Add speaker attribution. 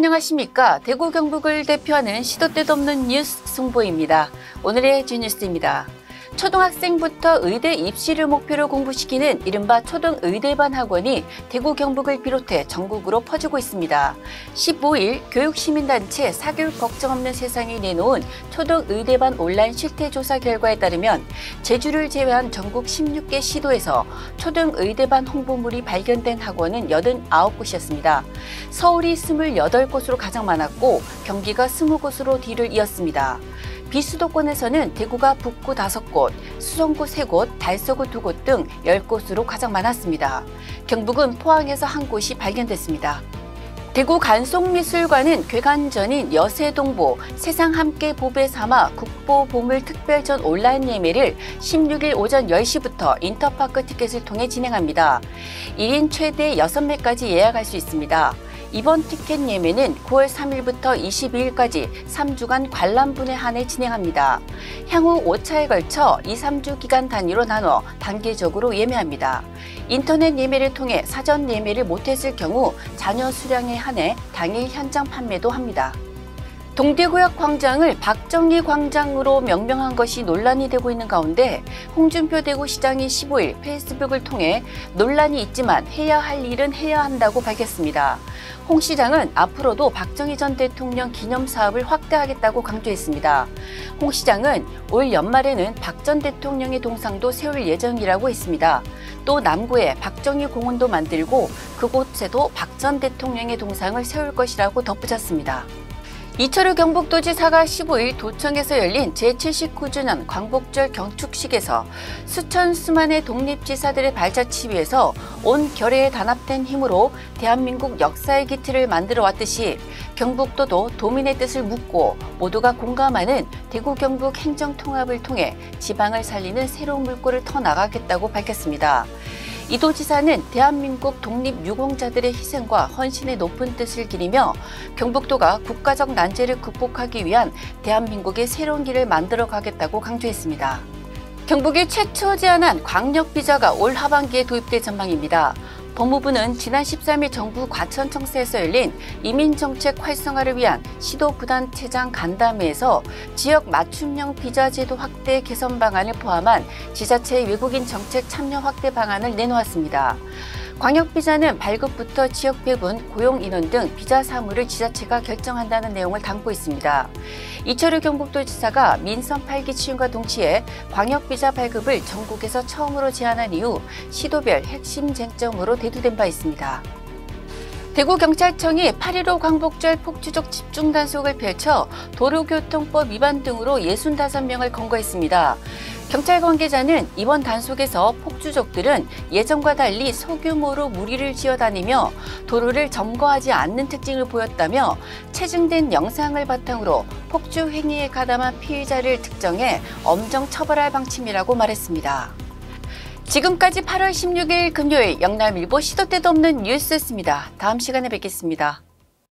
Speaker 1: 안녕하십니까. 대구 경북을 대표하는 시도 때도 없는 뉴스 승보입니다. 오늘의 G뉴스입니다. 초등학생부터 의대 입시를 목표로 공부시키는 이른바 초등의대반 학원이 대구 경북을 비롯해 전국으로 퍼지고 있습니다. 15일 교육시민단체 사교육 걱정 없는 세상이 내놓은 초등의대반 온라인 실태조사 결과에 따르면 제주를 제외한 전국 16개 시도에서 초등의대반 홍보물이 발견된 학원은 89곳이었습니다. 서울이 28곳으로 가장 많았고 경기가 20곳으로 뒤를 이었습니다. 비수도권에서는 대구가 북구 5곳, 수성구 3곳, 달서구 2곳 등 10곳으로 가장 많았습니다. 경북은 포항에서 1곳이 발견됐습니다. 대구 간송미술관은 괴간전인 여세동보 세상함께 보배 삼아 국보보물특별전 온라인 예매를 16일 오전 10시부터 인터파크 티켓을 통해 진행합니다. 1인 최대 6매까지 예약할 수 있습니다. 이번 티켓 예매는 9월 3일부터 22일까지 3주간 관람분에 한해 진행합니다. 향후 5차에 걸쳐 2-3주 기간 단위로 나눠 단계적으로 예매합니다. 인터넷 예매를 통해 사전 예매를 못했을 경우 자녀 수량에 한해 당일 현장 판매도 합니다. 동대구역 광장을 박정희 광장으로 명명한 것이 논란이 되고 있는 가운데 홍준표 대구시장이 15일 페이스북을 통해 논란이 있지만 해야 할 일은 해야 한다고 밝혔습니다. 홍 시장은 앞으로도 박정희 전 대통령 기념 사업을 확대하겠다고 강조했습니다. 홍 시장은 올 연말에는 박 전 대통령의 동상도 세울 예정이라고 했습니다. 또 남구에 박정희 공원도 만들고 그곳에도 박 전 대통령의 동상을 세울 것이라고 덧붙였습니다. 이철우 경북도지사가 15일 도청에서 열린 제79주년 광복절 경축식에서 수천 수만의 독립지사들의 발자취 위에서 온 결의에 단합된 힘으로 대한민국 역사의 기틀을 만들어 왔듯이 경북도도 도민의 뜻을 묻고 모두가 공감하는 대구 경북 행정통합을 통해 지방을 살리는 새로운 물꼬를 터나가겠다고 밝혔습니다. 이 도지사는 대한민국 독립유공자들의 희생과 헌신의 높은 뜻을 기리며 경북도가 국가적 난제를 극복하기 위한 대한민국의 새로운 길을 만들어 가겠다고 강조했습니다. 경북이 최초 제안한 광역비자가 올 하반기에 도입될 전망입니다. 법무부는 지난 13일 정부 과천청사에서 열린 이민정책 활성화를 위한 시도부단체장 간담회에서 지역 맞춤형 비자 제도 확대 개선 방안을 포함한 지자체의 외국인 정책 참여 확대 방안을 내놓았습니다. 광역비자는 발급부터 지역 배분, 고용 인원 등 비자 사무를 지자체가 결정한다는 내용을 담고 있습니다. 이철우 경북도지사가 민선 8기 취임과 동시에 광역비자 발급을 전국에서 처음으로 제안한 이후 시도별 핵심 쟁점으로 대두된 바 있습니다. 대구경찰청이 8.15 광복절 폭주족 집중 단속을 펼쳐 도로교통법 위반 등으로 65명을 검거했습니다. 경찰 관계자는 이번 단속에서 폭주족들은 예전과 달리 소규모로 무리를 지어다니며 도로를 점거하지 않는 특징을 보였다며 체증된 영상을 바탕으로 폭주 행위에 가담한 피의자를 특정해 엄정 처벌할 방침이라고 말했습니다. 지금까지 8월 16일 금요일 영남일보 시도 때도 없는 뉴스였습니다. 다음 시간에 뵙겠습니다.